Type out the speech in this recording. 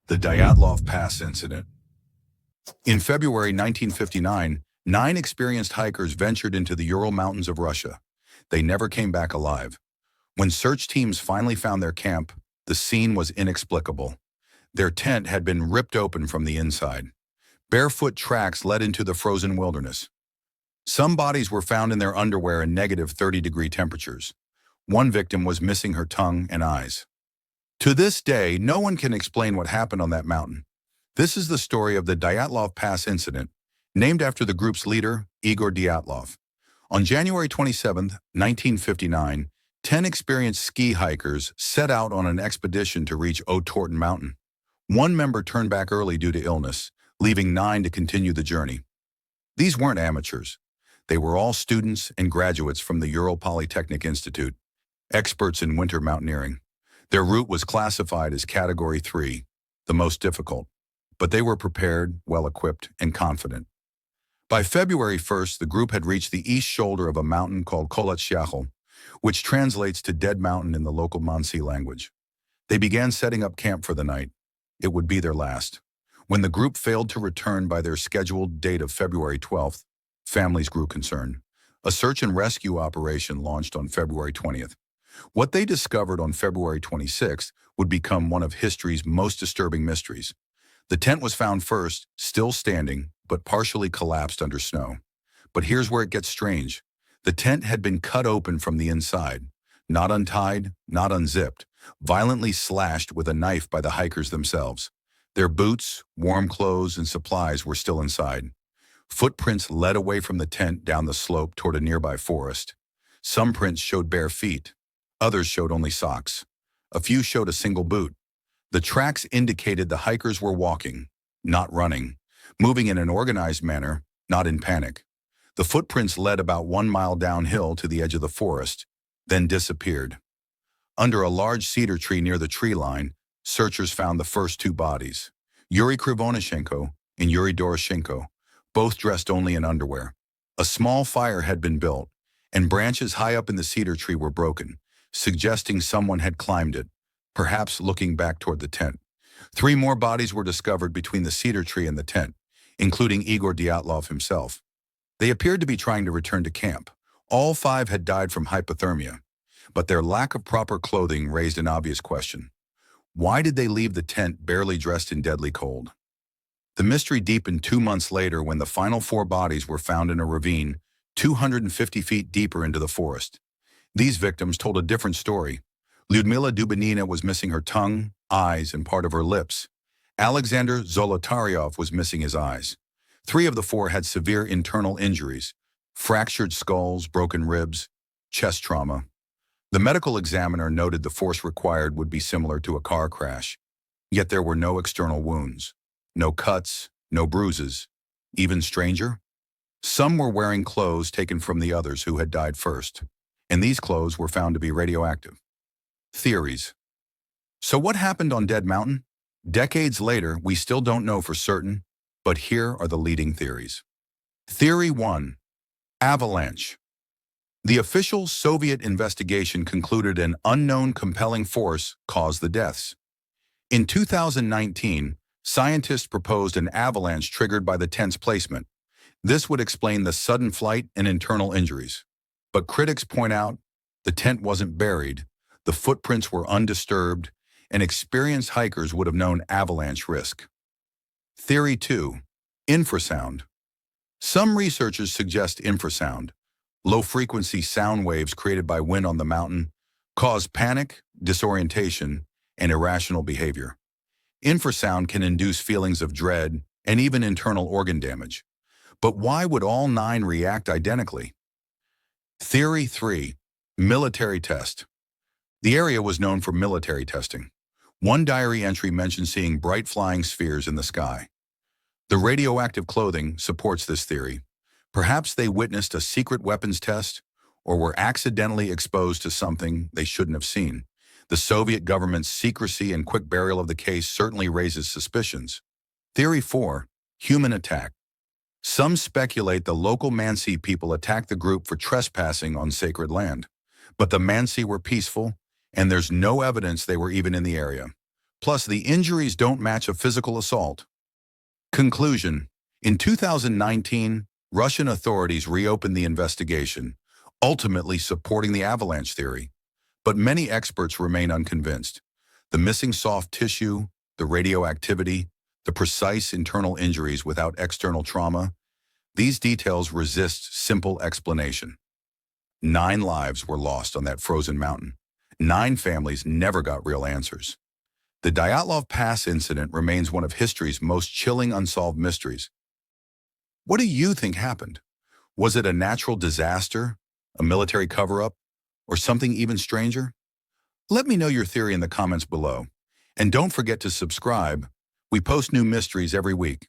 The Dyatlov Pass Incident. In February 1959, 9 experienced hikers ventured into the Ural Mountains of Russia. They never came back alive. When search teams finally found their camp, the scene was inexplicable. Their tent had been ripped open from the inside. Barefoot tracks led into the frozen wilderness. Some bodies were found in their underwear in negative 30-degree temperatures. One victim was missing her tongue and eyes. To this day, no one can explain what happened on that mountain. This is the story of the Dyatlov Pass Incident, named after the group's leader, Igor Dyatlov. On January 27, 1959, 10 experienced ski hikers set out on an expedition to reach Otorten Mountain. One member turned back early due to illness, leaving 9 to continue the journey. These weren't amateurs. They were all students and graduates from the Ural Polytechnic Institute, experts in winter mountaineering. Their route was classified as Category 3, the most difficult, but they were prepared, well-equipped, and confident. By February 1st, the group had reached the east shoulder of a mountain called Koletsyakhl, which translates to Dead Mountain in the local Mansi language. They began setting up camp for the night. It would be their last. When the group failed to return by their scheduled date of February 12th, families grew concerned. A search and rescue operation launched on February 20th. What they discovered on February 26th would become one of history's most disturbing mysteries. The tent was found first, still standing, but partially collapsed under snow. But here's where it gets strange. The tent had been cut open from the inside, not untied, not unzipped, violently slashed with a knife by the hikers themselves. Their boots, warm clothes, and supplies were still inside. Footprints led away from the tent down the slope toward a nearby forest. Some prints showed bare feet. Others showed only socks. A few showed a single boot. The tracks indicated the hikers were walking, not running, moving in an organized manner, not in panic. The footprints led about 1 mile downhill to the edge of the forest, then disappeared. Under a large cedar tree near the tree line, searchers found the first 2 bodies, Yuri Krivonyshenko and Yuri Doroshenko, both dressed only in underwear. A small fire had been built, and branches high up in the cedar tree were broken, suggesting someone had climbed it, perhaps looking back toward the tent. 3 more bodies were discovered between the cedar tree and the tent, including Igor Dyatlov himself. They appeared to be trying to return to camp. All 5 had died from hypothermia, but their lack of proper clothing raised an obvious question. Why did they leave the tent barely dressed in deadly cold? The mystery deepened 2 months later when the final 4 bodies were found in a ravine 250 feet deeper into the forest. These victims told a different story. Lyudmila Dubinina was missing her tongue, eyes, and part of her lips. Alexander Zolotaryov was missing his eyes. 3 of the 4 had severe internal injuries, fractured skulls, broken ribs, chest trauma. The medical examiner noted the force required would be similar to a car crash, yet there were no external wounds, no cuts, no bruises. Even stranger? Some were wearing clothes taken from the others who had died first, and these clothes were found to be radioactive. Theories. So what happened on Dead Mountain? Decades later, we still don't know for certain, but here are the leading theories. Theory 1. Avalanche. The official Soviet investigation concluded an unknown compelling force caused the deaths. In 2019, scientists proposed an avalanche triggered by the tent's placement. This would explain the sudden flight and internal injuries. But critics point out the tent wasn't buried, the footprints were undisturbed, and experienced hikers would have known avalanche risk. Theory 2. Infrasound. Some researchers suggest infrasound, low-frequency sound waves created by wind on the mountain, cause panic, disorientation, and irrational behavior. Infrasound can induce feelings of dread and even internal organ damage. But why would all 9 react identically? Theory 3. Military test. The area was known for military testing. One diary entry mentioned seeing bright flying spheres in the sky. The radioactive clothing supports this theory. Perhaps they witnessed a secret weapons test or were accidentally exposed to something they shouldn't have seen. The Soviet government's secrecy and quick burial of the case certainly raises suspicions. Theory 4. Human attack. Some speculate the local Mansi people attacked the group for trespassing on sacred land. But the Mansi were peaceful, and there's no evidence they were even in the area. Plus, the injuries don't match a physical assault. Conclusion. In 2019, Russian authorities reopened the investigation, ultimately supporting the avalanche theory. But many experts remain unconvinced. The missing soft tissue, the radioactivity, the precise internal injuries without external trauma, these details resist simple explanation. 9 lives were lost on that frozen mountain. 9 families never got real answers. The Dyatlov Pass incident remains one of history's most chilling unsolved mysteries. What do you think happened? Was it a natural disaster, a military cover-up, or something even stranger? Let me know your theory in the comments below. And don't forget to subscribe. We post new mysteries every week.